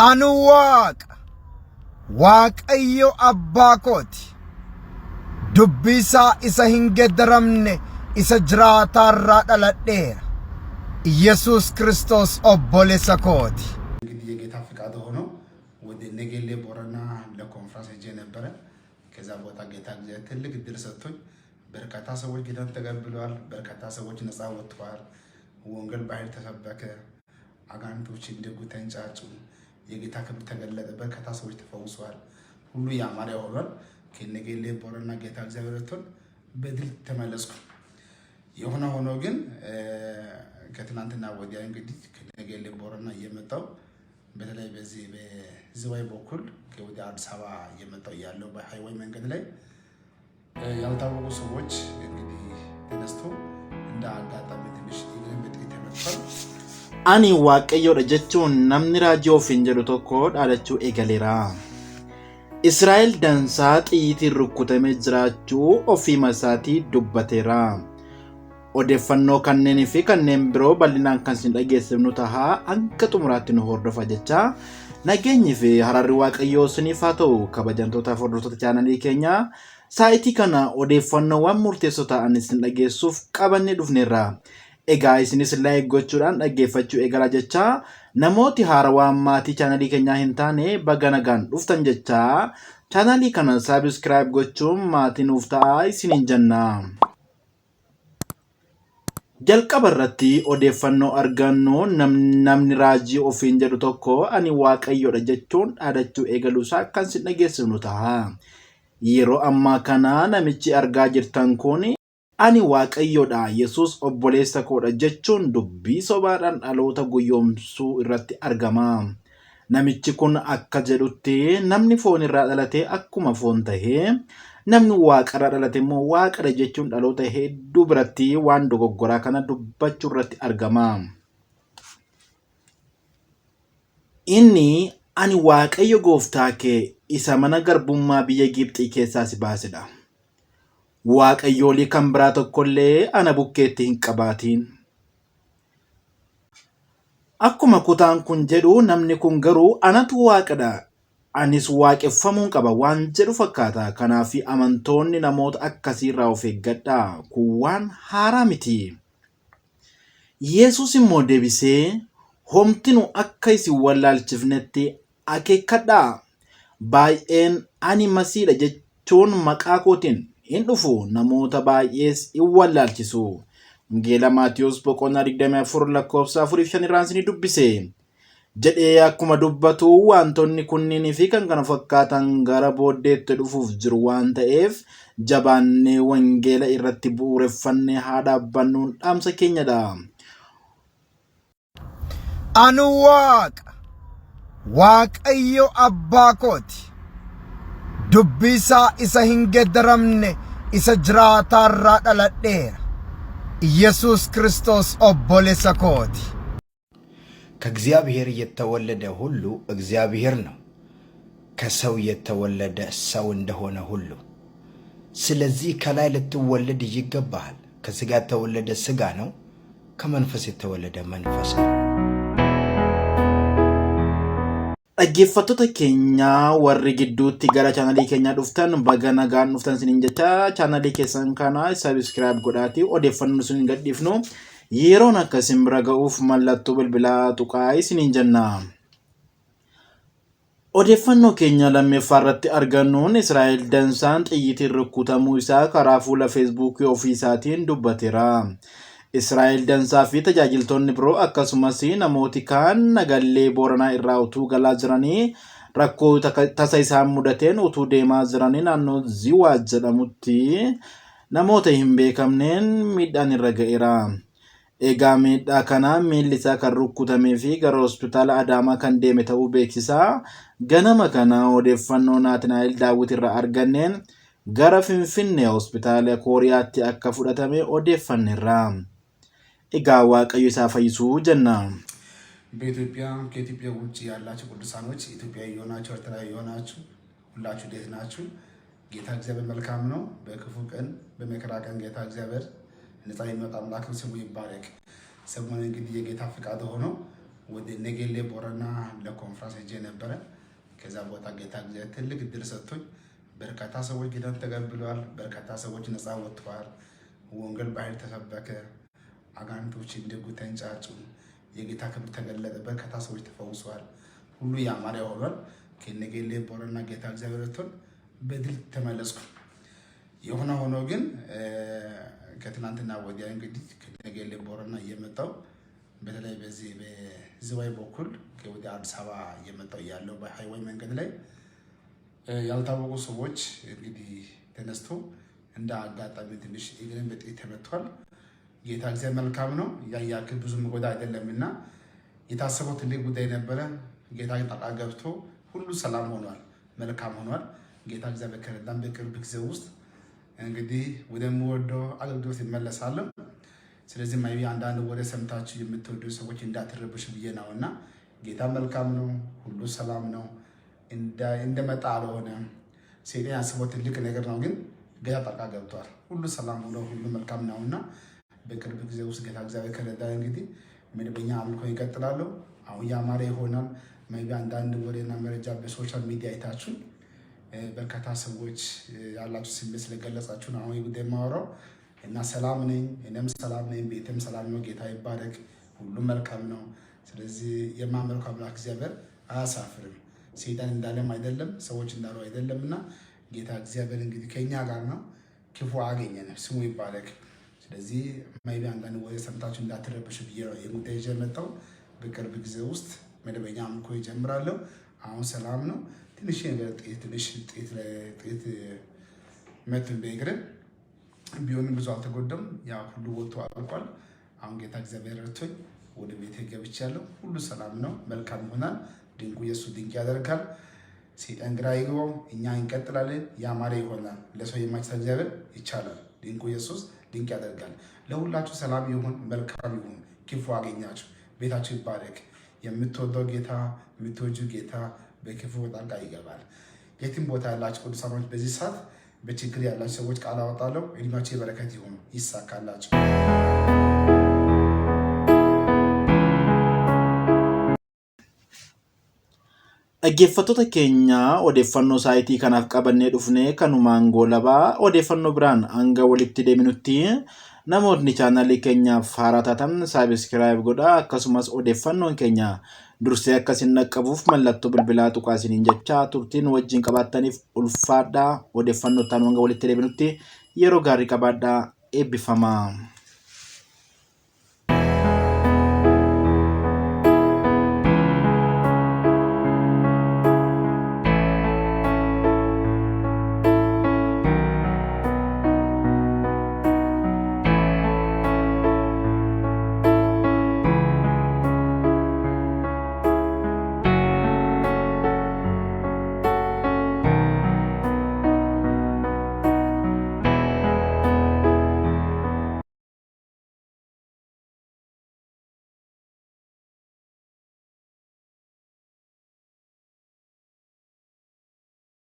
Anu Waaqayyo abbaa kooti. Dubbisaa isa hin geddaramne isa jiraatarraa dhaladheera. ኢየሱስ ክርስቶስ obboleessa kooti. እንግዲህ የጌታ ፍቃድ ሆኖ ወደ ነገሌ ቦረና ለኮንፈረንስ ሄጄ ነበረ። ከዛ ቦታ ጌታ እግዚአብሔር ትልቅ እድል ሰጥቶኝ በርካታ ሰዎች ጌታን ተቀብለዋል። በርካታ ሰዎች ነፃ ወጥተዋል። ወንጌል በኃይል ተሰበከ። አጋንንቶች እንደጉ ተንጫጩ። የጌታ ክብር ተገለጠ። በርካታ ሰዎች ተፈውሰዋል። ሁሉ ያማረ ሆኗል። ከነገሌ ቦረና ጌታ እግዚአብሔር ረድቶን በድል ተመለስኩ። የሆነ ሆኖ ግን ከትናንትና ወዲያ እንግዲህ ከነገሌ ቦረና እየመጣው በተለይ በዚህ በዝዋይ በኩል ከወደ አዲስ አበባ እየመጣው ያለው በሃይዌይ መንገድ ላይ ያልታወቁ ሰዎች እንግዲህ ተነስቶ እንደ አጋጣሚ ትንሽ ይገምጥ ተመጥቷል። Ani waaqayyoodha jechuun namni raajii ofiin jedhu tokko dhaadachuu eegaleera. Israa'el dansaa xiyyiitiin rukkutamee jiraachuu ofii masaatii dubbateera. Odeeffannoo kanneenii fi kanneen biroo bal'inaan kan isin dhageessifnu tahaa hanga xumuraatti nu hordofa jecha nageenyi fi hararri waaqayyoo isiniif haa ta'u. Kabajamtootaaf hordoftoota chaanalii keenyaa saayitii kana odeeffannoowwan murteessoo ta'an isin dhageessuuf qabannee dhufneerra. Egaa isinis like gochuudhaan dhaggeeffachuu eegala jecha namooti haarawaan maatii chaanalii keenyaa hin taane baga nagaan dhuftan jecha chaanalii kana subscribe gochuun maatii nuuf ta'aa isiniin jenna. Jalqaba irratti odeeffannoo argannu namni raajii ofiin jedhu tokko ani waaqayyoodha jechuun dhaadachuu eegaluusaa kan isin dhageessifnu ta'a. Yeroo ammaa kana namichi argaa jirtan kun ani waaqayyoodha Yesuus obboleessa koodha jechuun dubbii sobaadhaan dhaloota guyyoomsuu irratti argama. Namichi kun akka jedhutti namni foon irraa dhalate akkuma foon tahee namni waaqarraa dhalate immoo waaqadha jechuun dhaloota hedduu biratti waan dogoggoraa kana dubbachuu irratti argama. Inni ani waaqayyo gooftaa kee isa mana garbummaa biyya Gibxii keessaa si baasedha. Waaqayyoolii kan biraa tokkollee ana bukkeetti hin qabaatiin. Akkuma kutaan kun jedhu namni kun garuu anatu waaqadha. Anis waaqeffamuun qaba waan jedhu fakkaata. Kanaaf amantoonni namoota akkasiirraa of eeggadha. Kun waan haaraa miti. Yesuus immoo deebisee homtinu akka isin wallaalchifnetti akeekkadha. Baay'een ani masiidha jechuun maqaa kootiin hin dhufu namoota baay'ees hin wallaalchisu. Wangeela Maatiyos boqonnaa 24 lakkoofsa 4-5 irraan isin dubbise. Jedhee akkuma dubbatu wantoonni kunniin fi kan kana fakkaatan gara booddeetti dhufuuf jiru waan ta'eef jabaannee wangeela irratti bu'uureffannee haa dhaabbannuun dhaamsa keenyadha. Anu Waaqayyo abbaa kooti. Dubbisaa isa hin geddaramne isa jiraatarraa dhaladheera. ኢየሱስ ክርስቶስ obboleessa kooti. ከእግዚአብሔር የተወለደ ሁሉ እግዚአብሔር ነው። ከሰው የተወለደ ሰው እንደሆነ ሁሉ ስለዚህ ከላይ ልትወለድ ይገባሃል። ከሥጋ የተወለደ ሥጋ ነው፣ ከመንፈስ የተወለደ መንፈስ ነው። Dhaggeeffattoota keenya warri gidduutti gara chaanalii keenyaa dhuftan baga nagaan dhuftan isiniin jecha chaanalii keessan kana subscribe godhaatii odeeffannoo isin gadhiifnu yeroon akkasiin bira ga'uuf mallattoo bilbilaa tuqaa isiniin jenna. Odeeffannoo keenya lammeeffaa irratti argannuun Israa'el dansaan xiyyiitiin rukkutamuu isaa karaa fuula feesbuukii ofii isaatiin dubbateera. Israa'el dansaa fi tajaajiltoonni biroo akkasumas namooti kaan nagallee Booranaa irraa utuu galaa jiranii rakkoo tasa isaan mudateen utuu deemaa jiranii naannoo Ziwaa jedhamutti namoota hin beekamneen miidhaan irra ga'eera. Egaa miidhaa kana miilli isaa kan rukkutamee fi gara hospitaala Adaamaa kan deeme ta'uu beeksisaa. Ganama kana odeeffannoo Naatnaa'el Daawit irraa arganneen gara Finfinnee hospitaala Kooriyaatti akka fudhatame odeeffanneerra. Egaa waaqayyo isaa fayyisuu jenna. በኢትዮጵያ ከኢትዮጵያ ውጭ ያላችሁ ቅዱሳኖች ኢትዮጵያዊ የሆናችሁ ኤርትራዊ የሆናችሁ ሁላችሁ ደህና ናችሁ? ጌታ እግዚአብሔር መልካም ነው። በክፉ ቀን በመከራ ቀን ጌታ እግዚአብሔር ነፃ የሚያወጣ አምላክ ስሙ ይባረክ። ሰሞኑን እንግዲህ የጌታ ፍቃድ ሆኖ ወደ ነገሌ ቦረና ለኮንፈረንስ ሄጄ ነበረ። ከዛ ቦታ ጌታ እግዚአብሔር ትልቅ እድል ሰጥቶኝ በርካታ ሰዎች ጌታን ተቀብለዋል። በርካታ ሰዎች ነፃ ወጥተዋል። ወንጌል በኃይል ተሰበከ። አጋንንቶች እንደጉ ተንጫጩ። የጌታ ክብር ተገለጠ። በርካታ ሰዎች ተፈውሰዋል። ሁሉ ያማረ ሆኗል። ከነገሌ ቦረና ጌታ እግዚአብሔር ረድቶን በድል ተመለስኩ። የሆነ ሆኖ ግን ከትናንትና ወዲያ እንግዲህ ከነገሌ ቦረና እየመጣው በተለይ በዚህ በዝዋይ በኩል ወደ አዲስ አበባ እየመጣው ያለው በሃይዌይ መንገድ ላይ ያልታወቁ ሰዎች እንግዲህ ተነስቶ እንደ አጋጣሚ ትንሽ እግሬን በጥይት ተመቷል። ጌታ እግዚአብሔር መልካም ነው። ያያክል ብዙ መጎዳ አይደለምና የታሰበው ትልቅ ጉዳይ ነበረ። ጌታ ጣልቃ ገብቶ ሁሉ ሰላም ሆኗል፣ መልካም ሆኗል። ጌታ እግዚአብሔር ከረዳን በቅርብ ጊዜ ውስጥ እንግዲህ ወደምወደው አገልግሎት ይመለሳለሁ። ስለዚህ ማይቢ አንዳንድ ወደ ሰምታችሁ የምትወዱ ሰዎች እንዳትረብሽ ብዬ ነውና ጌታ መልካም ነው፣ ሁሉ ሰላም ነው። እንደመጣ አልሆነ ሰይጣን ያስበው ትልቅ ነገር ነው፣ ግን ጌታ ጣልቃ ገብቷል። ሁሉ ሰላም ሆኖ ሁሉ መልካም ነውና በቅርብ ጊዜ ውስጥ ጌታ እግዚአብሔር ከረዳ እንግዲህ መደበኛ አምልኮ ይቀጥላሉ። አሁን ያማረ ይሆናል። ማይቢ አንዳንድ ወሬና መረጃ በሶሻል ሚዲያ አይታችሁ በርካታ ሰዎች ያላችሁ ስሜት ስለገለጻችሁ ነው አሁን ጉዳይ ማወራው እና ሰላም ነኝ፣ እኔም ሰላም ነኝ፣ ቤተም ሰላም ነው። ጌታ ይባረክ። ሁሉ መልካም ነው። ስለዚህ የማመልከው አምላክ እግዚአብሔር አያሳፍርም። ሰይጣን እንዳለም አይደለም፣ ሰዎች እንዳሉ አይደለምና ጌታ እግዚአብሔር እንግዲህ ከኛ ጋር ነው። ክፉ አገኘን፣ ስሙ ይባረክ። ስለዚህ ማይቢ አንዳንድ ወሬ ሰምታችሁ እንዳትረብሹ ብዬ ነው የጉዳይ ይዤ መጣሁ። በቅርብ ጊዜ ውስጥ መደበኛ አምልኮ ይጀምራለሁ። አሁን ሰላም ነው። ትንሽ ጥይት መቱን በእግሬ ቢሆንም ብዙ አልተጎዳም። ያ ሁሉ ወጥቶ አልቋል። አሁን ጌታ እግዚአብሔር ረድቶኝ ወደ ቤቴ ገብቻለሁ። ሁሉ ሰላም ነው፣ መልካም ይሆናል። ድንቁ ኢየሱስ ድንቅ ያደርጋል። ሰይጣን ግራ ይግባው፣ እኛ እንቀጥላለን። ያማረ ይሆናል። ለሰው የማይቻል እግዚአብሔር ይቻላል። ድንቁ ኢየሱስ ድንቅ ያደርጋል። ለሁላችሁ ሰላም ይሁን፣ መልካም ይሁን። ክፉ አገኛችሁ፣ ቤታችሁ ይባረክ። የምትወደው ጌታ የምትወጁ ጌታ በክፉ ጣልቃ ይገባል። የትም ቦታ ያላችሁ ቅዱሳኖች በዚህ ሰዓት በችግር ያላችሁ ሰዎች ቃል አወጣለሁ። እድሜያችሁ የበረከት ይሁን፣ ይሳካላችሁ። Dhaggeeffattoota keenya odeeffannoo saayitii kanaaf qabannee dhufnee kanumaan goolabaa odeeffannoo biraan hanga walitti deeminutti namoonni chaanalii keenyaaf haaraa taatan saabskiraayib godhaa. Akkasumas odeeffannoon keenya dursee akkasiin dhaqqabuuf mallattoo bilbilaa tuqaa isiniin jechaa turtiin wajjin qabaattaniif ulfaadhaa. Odeeffannoo ta'an hanga walitti deeminutti yeroo gaarii qabaadhaa. Eebbifamaa.